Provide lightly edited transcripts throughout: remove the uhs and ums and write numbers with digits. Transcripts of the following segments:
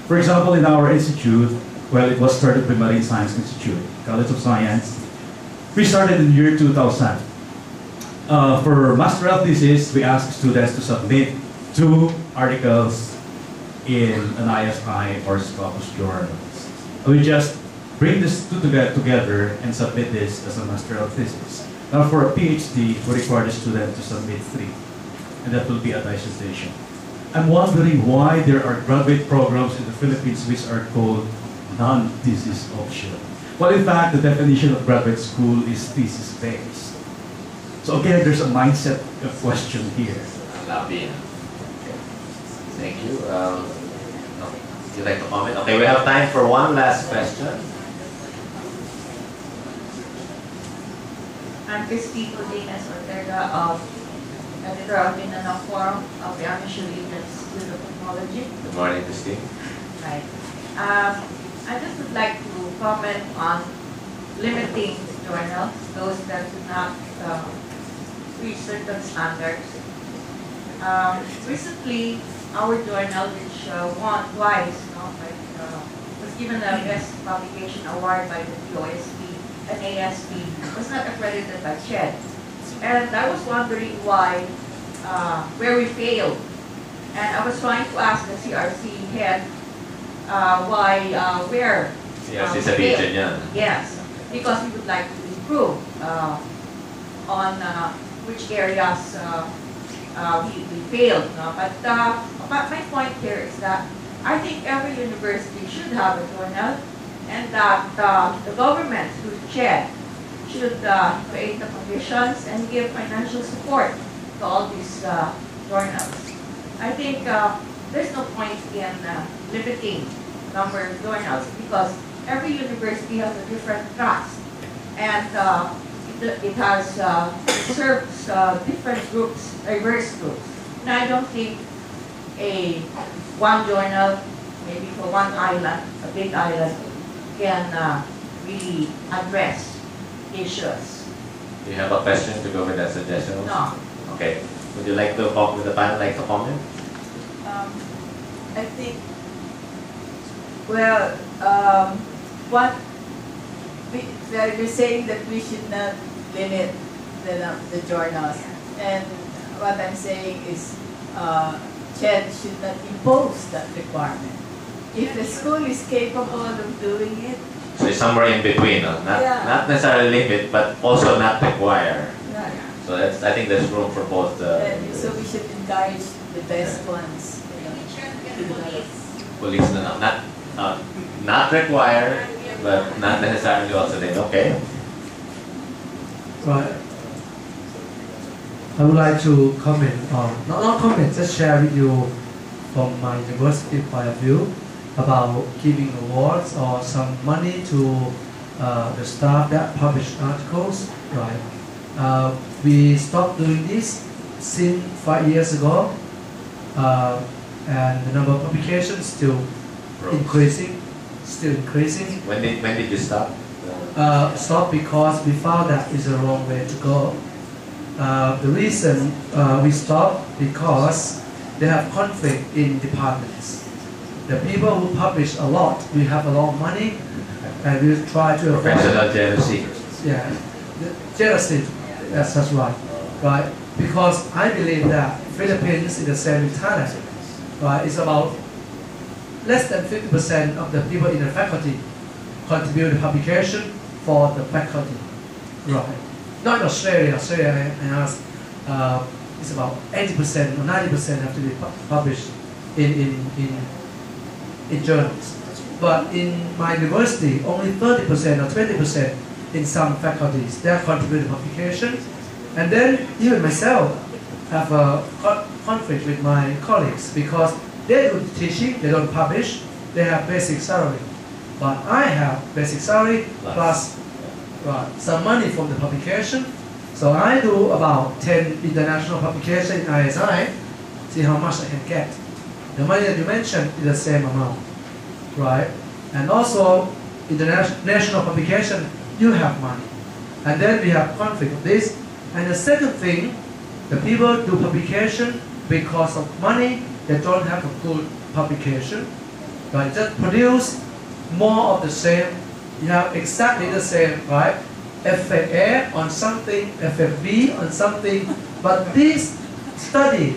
For example, in our institute, well, it was started by Marine Science Institute, College of Science. We started in the year 2000. For masteral thesis, we asked students to submit 2 articles in an ISI or Scopus journal. We just bring these 2 together and submit this as a masteral thesis. Now for a PhD, we require the student to submit 3, and that will be a dissertation. I'm wondering why there are graduate programs in the Philippines which are called non-thesis optional. Well, in fact, the definition of graduate school is thesis-based. So again, there's a mindset question here. Thank you. Would you like to comment? Okay, we have time for one last question. I'm Christy Godinez Ortega, editor of Mindanao Forum of the Unofficial Institute of Technology. Good morning, Christy. Right. I just would like to comment on limiting journals, those that do not reach certain standards. Recently, our journal, which won twice, was given a Best Publication Award by the DOSP and ASP, was not accredited by CHED. And I was wondering why, where we failed. And I was trying to ask the CRC head where Yes, it's a region, yeah. Yes, because we would like to improve on which areas we failed. No? But my point here is that I think every university should have a journal, and that the government, through CHED, should create the conditions and give financial support to all these journals. I think there's no point in limiting number of journals because every university has a different trust, and it has it serves different groups, diverse groups. And I don't think one journal, maybe for one island, a big island, can really address issues. Do you have a question to go with that suggestion? No. Okay. Would you like to talk with the panel, like to comment? I think, well, what you're saying that we should not limit the journals, and what I'm saying is CHED should not impose that requirement. If the school is capable of doing it, So it's somewhere in between, no? Not necessarily limit, but also not require. right. So that's, I think there's room for both. So we should encourage the best ones. Police, no, not require, but not necessarily also then. Okay. Right. I would like to comment on, not comment, just share with you from my university point of view about giving awards or some money to the staff that publish articles. Right. We stopped doing this since 5 years ago, and the number of publications still increasing. When did you stop? Stop because we found that is the wrong way to go. The reason we stopped because they have conflict in departments. The people who publish a lot, we have a lot of money, and we try to avoid Professional jealousy. yeah, jealousy. That's right, right? Because I believe that Philippines is the same in Thailand. Right? It's about less than 50% of the people in the faculty contribute to publication for the faculty. Right. Not in Australia. Australia, I asked, it's about 80% or 90% have to be published in journals. But in my university, only 30% or 20% in some faculties, they contribute to publication. And then even myself have a conflict with my colleagues because they do teaching, they don't publish, they have basic salary. But I have basic salary plus some money from the publication. So I do about 10 international publications in ISI, see how much I can get. The money that you mentioned is the same amount, right? And also, international publication, you have money. And then we have conflict of this. And the second thing, the people do publication because of money, they don't have a good publication. right? Just produce more of the same. You have exactly the same, right? Effect A on something, effect B on something, but this study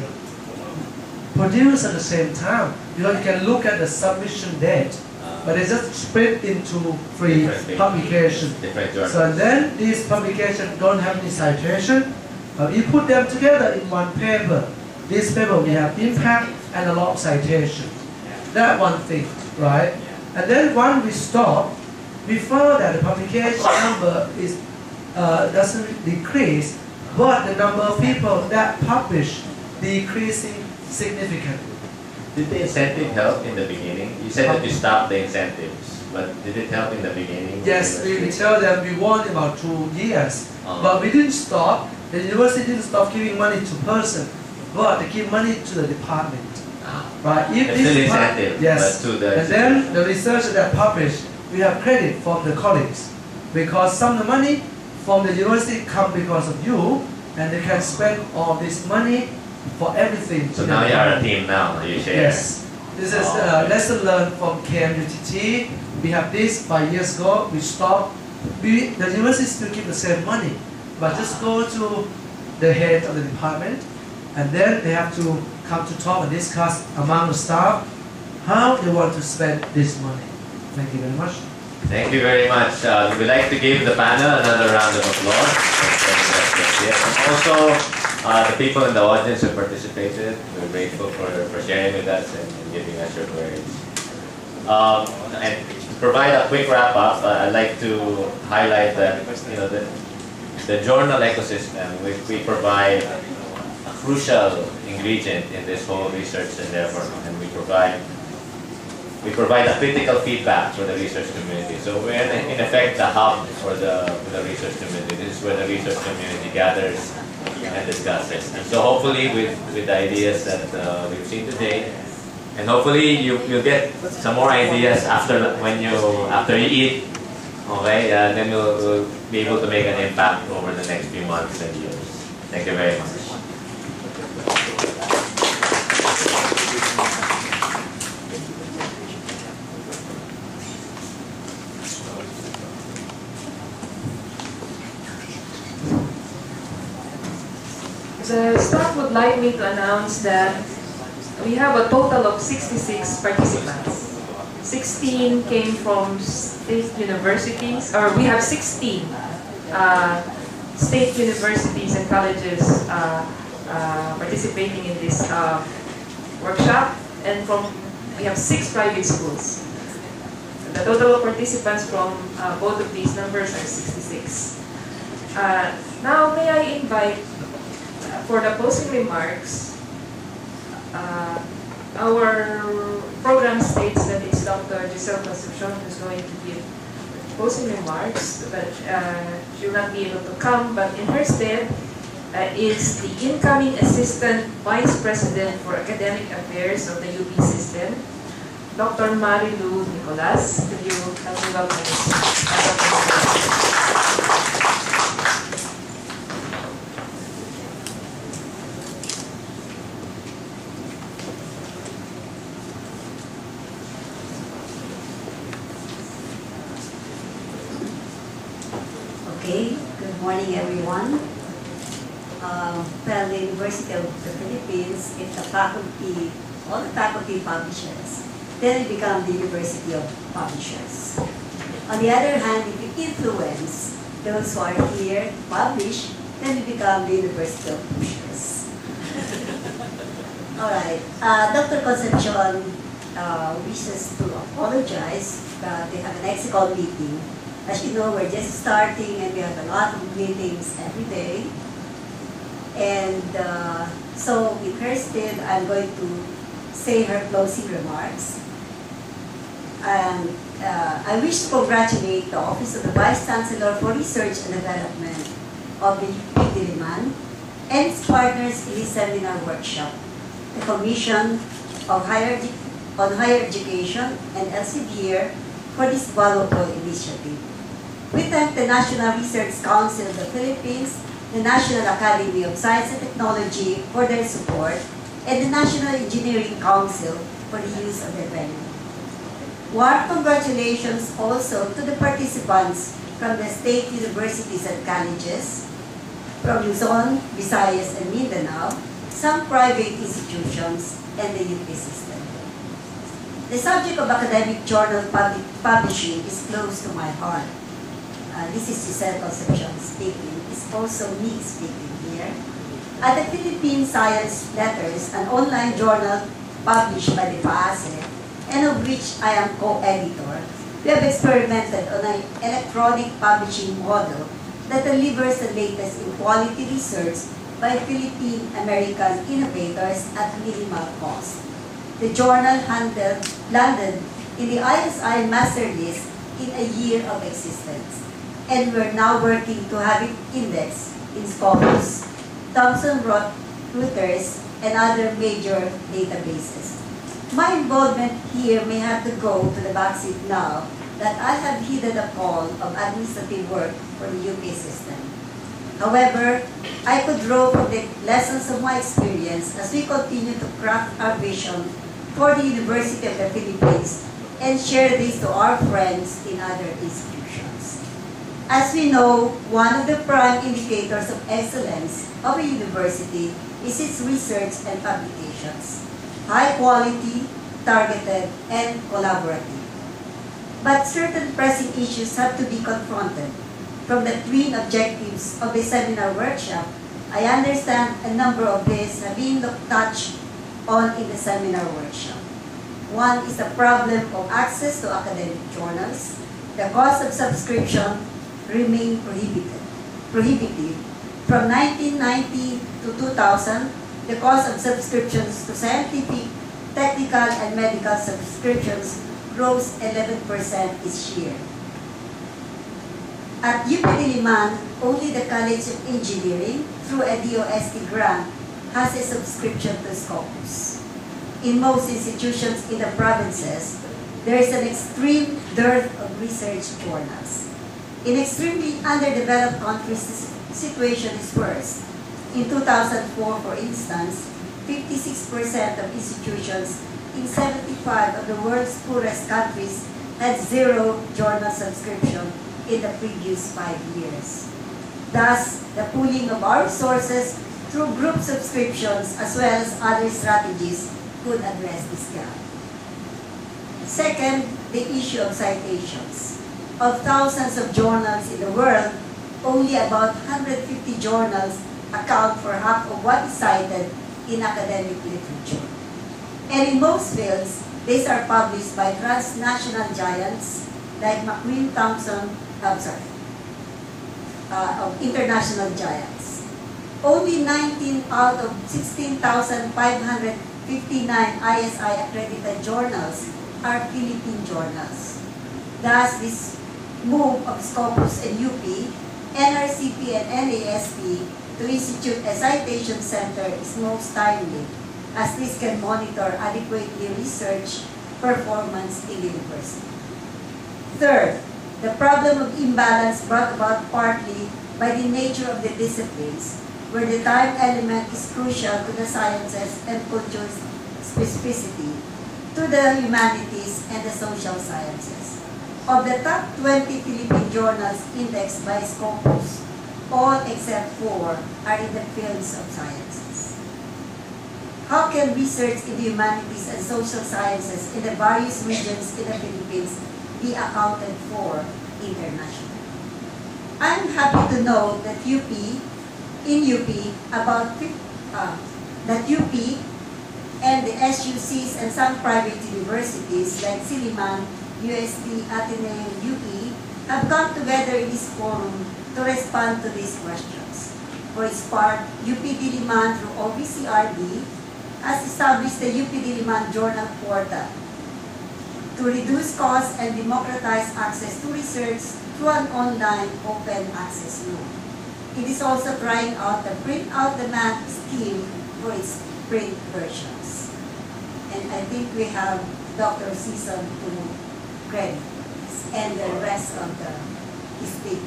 produced at the same time. You know, you can look at the submission date, but it's just split into three publications. Different journals. So then these publications don't have any citation. You put them together in one paper. This paper will have impact and a lot of citation. That one thing, right? And then when we stop, we found that the publication number is doesn't decrease, but the number of people that publish decreasing significantly. Did the incentive help in the beginning? You said that you stopped the incentives, but did it help in the beginning? Yes, we tell them we want about 2 years, but we didn't stop. The university didn't stop giving money to person, but they give money to the department. Right? If It's still incentive, yes. but to the And then the researchers that publish, we have credit from the colleagues, because some of the money from the university come because of you, and they can spend all this money for everything. So now you are a team now, you share. Yes. This is a lesson learned from KMUTT. We have this 5 years ago, we stopped. The university still keep the same money, but just go to the head of the department, and then they have to come to talk and discuss among the staff how they want to spend this money. Thank you very much. Thank you very much. We'd like to give the panel another round of applause. And also, the people in the audience who participated, we're grateful for sharing with us and giving us your queries. And to provide a quick wrap up, I'd like to highlight that the journal ecosystem, which we provide a crucial ingredient in this whole research endeavor, and we provide a critical feedback for the research community. So we're in effect the hub for the research community. This is where the research community gathers and discusses. And so hopefully with the ideas that we've seen today, and hopefully you'll get some more ideas after you eat, okay? Then we'll be able to make an impact over the next few months and years. Thank you very much. The staff would like me to announce that we have a total of 66 participants. 16 came from state universities, or we have 16 state universities and colleges participating in this workshop, and we have 6 private schools. The total of participants from both of these numbers are 66. Now, may I invite, for the closing remarks, our program states that it's Dr. Giselle Concepcion who's going to give closing remarks, but she will not be able to come, but in her stead is the incoming Assistant Vice President for Academic Affairs of the UP system, Dr. Marilu Nicolas. Could you help me welcome Ms. Okay, good morning everyone. Well, the University of the Philippines, if the faculty, all the faculty publishes, then it becomes the University of Publishers. On the other hand, if you influence those who are here to publish, then it becomes the University of Pushers. All right, Dr. Concepcion wishes to apologize that they have an exec meeting. As you know, we're just starting and we have a lot of meetings every day. And so in her stead, I'm going to say her closing remarks. And I wish to congratulate the Office of the Vice Chancellor for Research and Development of the UP Diliman and its partners in this seminar workshop, the Commission on Higher Education and Elsevier for this valuable initiative. We thank the National Research Council of the Philippines, the National Academy of Science and Technology for their support, and the National Engineering Council for the use of their venue. Warm congratulations also to the participants from the state universities and colleges, from Luzon, Visayas, and Mindanao, some private institutions, and the UP system. The subject of academic journal publishing is close to my heart. This is Giselle Concepcion speaking. It's also me speaking here. At the Philippine Science Letters, an online journal published by the PAASE, and of which I am co-editor, we have experimented on an electronic publishing model that delivers the latest in quality research by Philippine-American innovators at minimal cost. The journal landed in the ISI master list in a year of existence, and we're now working to have it indexed in Scopus, Thomson Reuters, and other major databases. My involvement here may have to go to the backseat now that I have heeded the call of administrative work for the UK system. However, I could draw from the lessons of my experience as we continue to craft our vision for the University of the Philippines and share this to our friends in other institutions. As we know, one of the prime indicators of excellence of a university is its research and publications. High quality, targeted, and collaborative. But certain pressing issues have to be confronted. From the twin objectives of the seminar workshop, I understand a number of these have been touched on in the seminar workshop. One is the problem of access to academic journals. The cost of subscription remained prohibitive. From 1990 to 2000, the cost of subscriptions to scientific, technical, and medical subscriptions rose 11% each year. At UP Diliman, only the College of Engineering, through a DOST grant, has a subscription to Scopus. In most institutions in the provinces, there is an extreme dearth of research journals. In extremely underdeveloped countries, the situation is worse. In 2004, for instance, 56% of institutions in 75 of the world's poorest countries had zero journal subscription in the previous 5 years. Thus, the pooling of our resources through group subscriptions as well as other strategies could address this gap. Second, the issue of citations. Of thousands of journals in the world, only about 150 journals account for half of what is cited in academic literature. And in most fields, these are published by transnational giants like McQueen Thompson, of international giants. Only 19 out of 16,559 ISI accredited journals are Philippine journals. Thus, this move of Scopus and UP, NRCP and NASP to institute a citation center is most timely, as this can monitor adequately research performance in the university. Third, the problem of imbalance brought about partly by the nature of the disciplines, where the time element is crucial to the sciences and cultural specificity, to the humanities and the social sciences. Of the top 20 Philippine journals indexed by Scopus, all except 4 are in the fields of sciences. How can research in the humanities and social sciences in the various regions in the Philippines be accounted for internationally? I'm happy to know that UP and the SUCs and some private universities like Silliman, UST, Ateneo, UP have come together in this forum to respond to these questions. For its part, UP Diliman through OVCRD has established the UP Diliman Journal Portal to reduce costs and democratize access to research through an online open access mode. It is also trying out the print out demand scheme for its print versions. And I think we have Dr. Season to credit and the rest of the speak.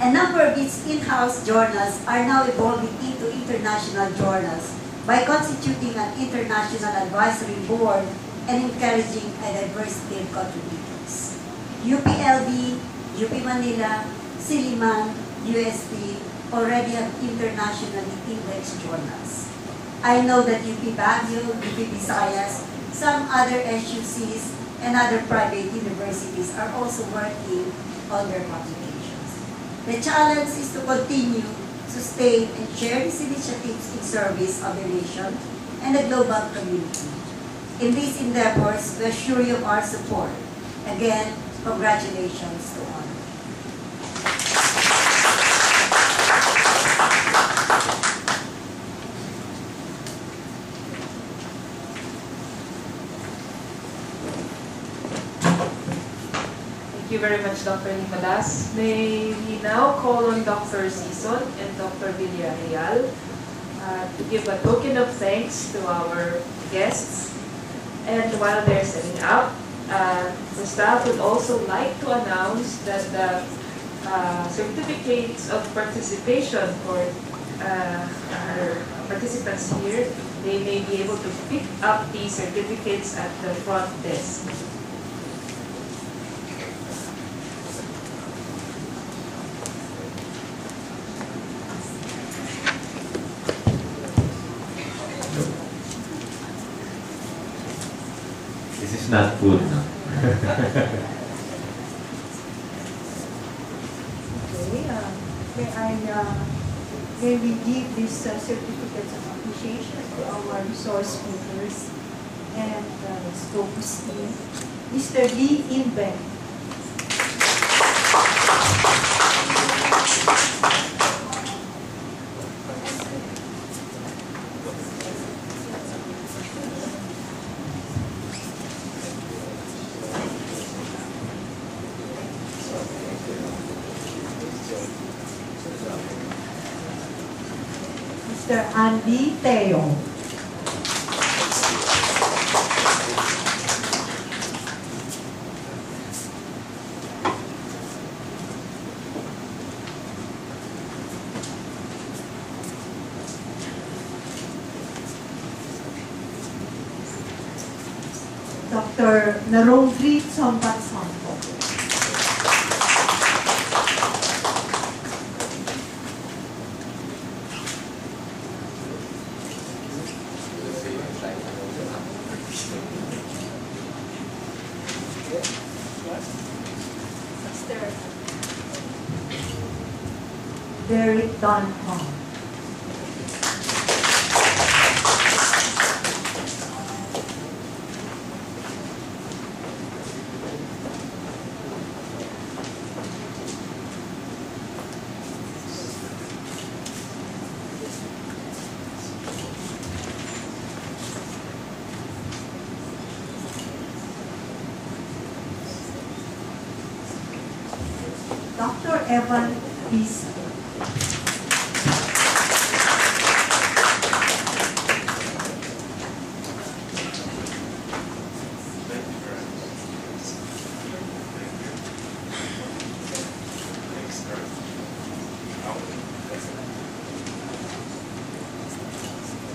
A number of its in-house journals are now evolving into international journals by constituting an international advisory board and encouraging a diversity of contributors. UPLB, UP Manila, Silliman, UST already have internationally indexed journals. I know that UP Baguio, UP Visayas, some other SUCs, and other private universities are also working on their publications. The challenge is to continue, sustain, and share these initiatives in service of the nation and the global community. In these endeavors, we assure you of our support. Again, congratulations to all. Thank you very much, Dr. Nicolas. May we now call on Dr. Sison and Dr. Villarreal to give a token of thanks to our guests. And while they're setting up, the staff would also like to announce that the certificates of participation for our participants here, they may be able to pick up these certificates at the front desk. This is not food, no? May we give these certificates of appreciation to our resource speakers and focus in Mr. Lee Inben. Mr. Andy Teo. Dr. Narongri Sombat Sampo. Derek Don Hong. Dr. Evan Pisa.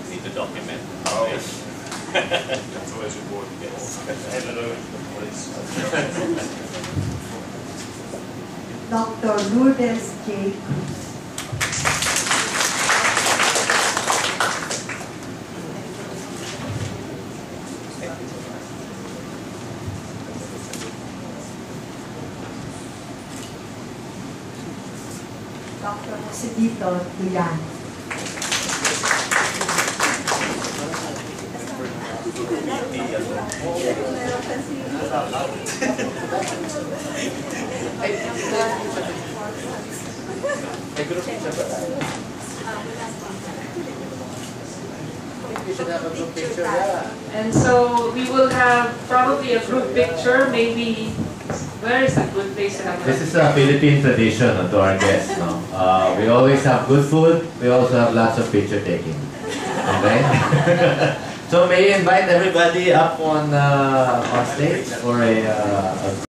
Need to document. Oh, yes. That's always important, yes. Dr. Lourdes J. Cruz. Dr. Josedito Duyan. And so we will have probably a group picture, maybe. Where is a good place to have This is a Philippine tradition to our guests. No? We always have good food. We also have lots of picture taking. Okay? So may I invite everybody up on stage for a